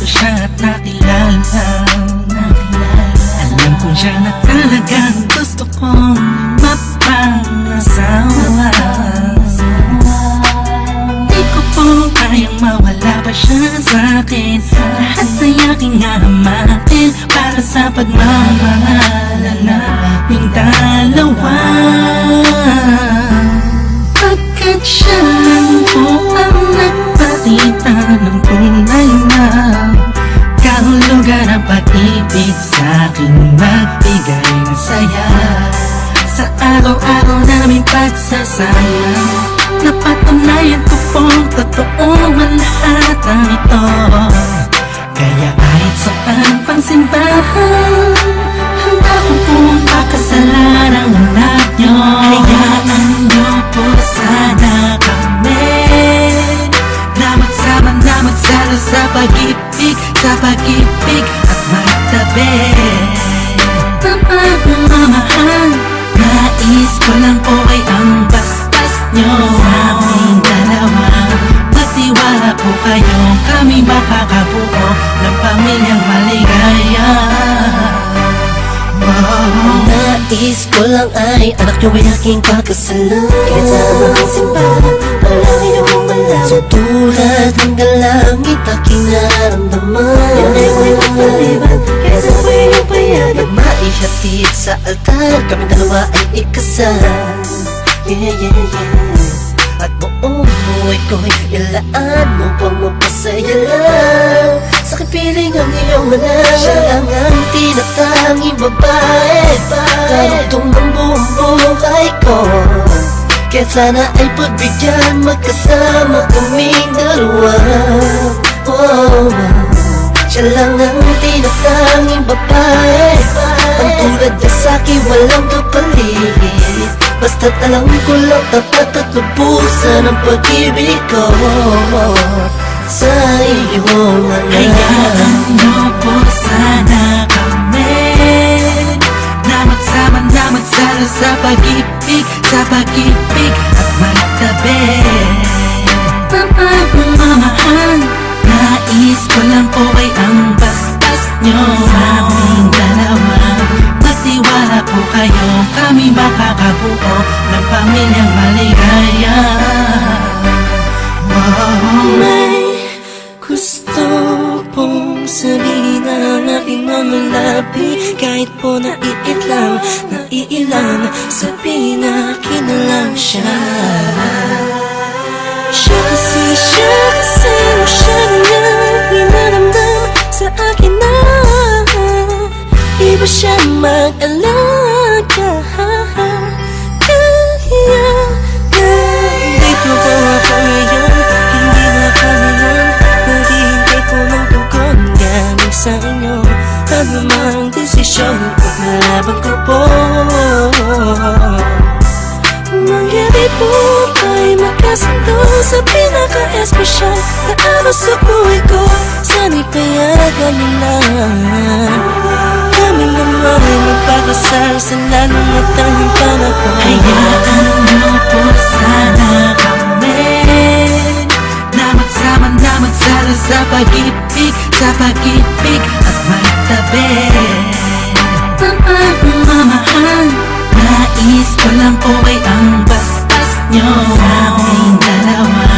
ko siya at nakilala. Alam ko siya na talagang gusto kong mapangasawa. Di ko po kayang mawala pa siya sa'kin. Lahat ay aking hahamakin para sa pagmamahalan naming dalawa. Pagkat siya lang po ang nagpakita ng tunay na kahulugan ng pag-ibig sa'king magbigay ng saya. Sa araw-araw naming pagsasama, napatunayan ko pong totoo ang lahat ng ito. Kaya kahit saan pang simbahan, handa ko pong pakasalan ang anak nyo. Hayaan nyo po sana kami na magsama na magsalo sa pag-ibig, sa pag-ibig at magtabi. Mamahal, nais ko lang po ay ang bastas nyo sa aming dalawa. Magtiwala po kayo, kami makakabuo ng pamilyang maligaya. Nais ko lang ay anak nyo ay aking pakasalan. Kahit saan ang simbahan, ang langit yung malaman. So tulad hanggang langit aking naramdaman. Yan ay ako'y magpaliban, kaya sa ako'y yung payagan. Maihatid sa altar, kami dalawa ay ikasal. Yeah, yeah, yeah. At buong buhay ko'y ilaan mo pang mapasaya lang. Sa kipiling ang iyong anak, siya lang ang tinatanging babae. Karugtong ng buong buhay ko, kaya sana ay pagbigyan, magkasama kaming dalawa. Oh, siya lang ang tinatanging babae. Ang tulad niya sa'kin walang kapalit. Basta't alam ko lang tapat at lubusan ang pag-ibig ko sa iyong anak. Hayaan nyo po sana kami na magsama na magsalo sa pag-ibig, sa pag-ibig at magtabi. Mamahal, nais ko lang po ay ang bastas nyo sa aming dalawa. Magtiwala po kayo, kami makakabuo ng pamilyang maligaya. May gusto pong sabihin ang aking mga labi. Kahit po naiilang, sabihin na akin na lang siya. Siya kasi siya niyang pinaramdam sa akin na iba siya mag-alaga. Dito po ako ngayon, hindi na kami nun. Naghihintay po ng tugon galing sa inyo. Ano mang desisyon, paglalaban ko po. Mangyari po ay magkasundo sa pinaka-espesyal na araw sa buhay ko. Sana'y payagan mo na kami naman ay magpakasal sa lalong at tanging panahon. Hayaan nyo po sana kami na magsama na magsalo sa pag-ibig, sa pag-ibig at magtabi. Mamahal, nais ko lang po ay ang bastas nyo sa aming dalawa.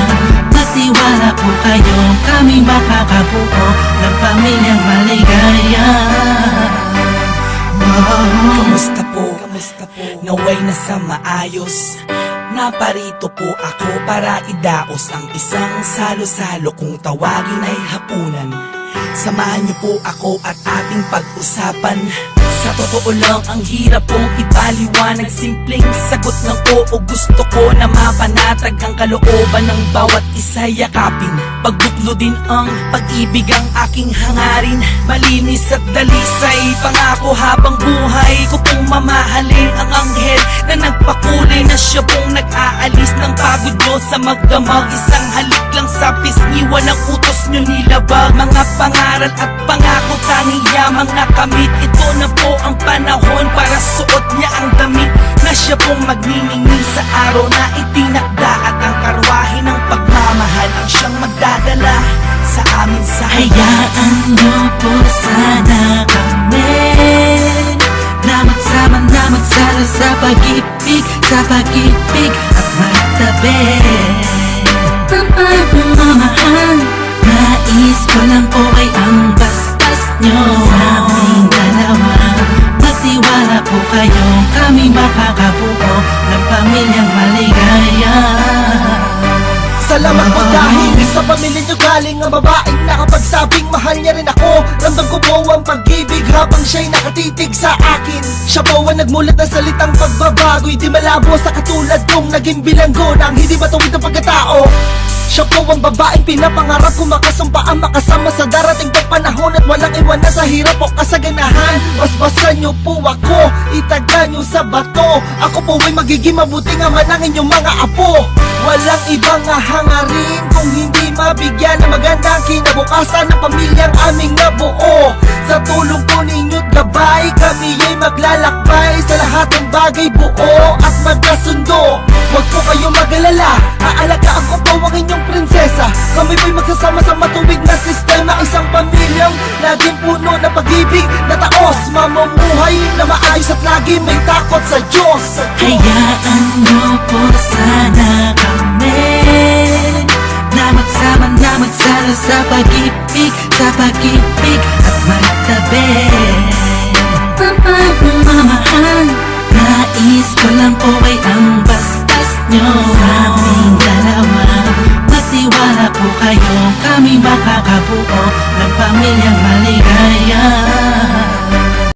Magtiwala po kayo, kami makakabuo ng pamilyang maligaya. Kamusta po? Naway nasa maayos. Naparito po ako para idaos ang isang salo-salo kung tawagin ay hapunan. Samahan niyo po ako at ating pag-usapan. Sa totoo lang, ang hirap pong ipaliwanag. Simpleng sagot ng oo, gusto ko na mapanatag ang kalooban ng bawat isa yakapin. Pagbuklo din ang pag-ibig ang aking hangarin. Malinis at dalisay, pangako habang buhay ko pong mamahalin ang anghel na nagpakulay na siya pong nag-aalis ng pagod nyo sa magdamag. Isang halik lang sa pisngiwa ng utos nyo nilabag. Mga pangaral at pangako tanging yamang nakamit. Ito na po ang panahon para suot niya ang damit na siya pong magniningil sa araw na itinakda. At ang karwahe ng pagmamahal ang siyang magdadala sa amin sa Hayaan niyo po sana kami na magsama na magsala sa pag-ibig at magtabi. Ang pagmamahal, nais ko lang po ay ang bastas nyo sa aming dalawa. Magtiwala po kayo, kami makakabuo ng pamilyang maligaya. Salamat po dahil sa pamilya nyo galing ang babaeng nakapagsabing mahal niya rin ako. Ramdam ko po ang pag-ibig habang siya'y nakatitig sa akin. Siya po ang nagmulat ng salitang pagbabago'y di malabo sa katulad kong naging bilanggo ng hindi matuwid ang pagkatao. Siya po ang babaeng pinapangarap ko makasumpaan makasama sa darating pang panahon at walang iwanan sa hirap o kasaganahan. Basbasan niyo po ako, itaga niyo sa bato. Ako po ay magiging mabuting ama ng inyong mga apo. Walang ibang hangarin kung hindi mabigyan ng magandang kinabukasan ng pamilyang aming nabuo. Sa tulong po ninyo't gabay, kami ay maglalakbay sa lahat ng bagay buo at magkasundo. Huwag po kayong mag-alala, aalagaan ko po ang inyong prinsesa. Kami po'y magsasama sa matuwid na sistema, isang pamilyang laging puno ng pag-ibig na taos, mamumuhay na maayos at lagi may takot sa Diyos. Hayaan niyo po sana kami na magsama na magsala sa pag-ibig at magtabi. Ang pagmamahal, nais ko lang po ay ang bastas nyo sa aming dalawa. Magtiwala po kayo, kami makakabuo ng pamilyang maligaya.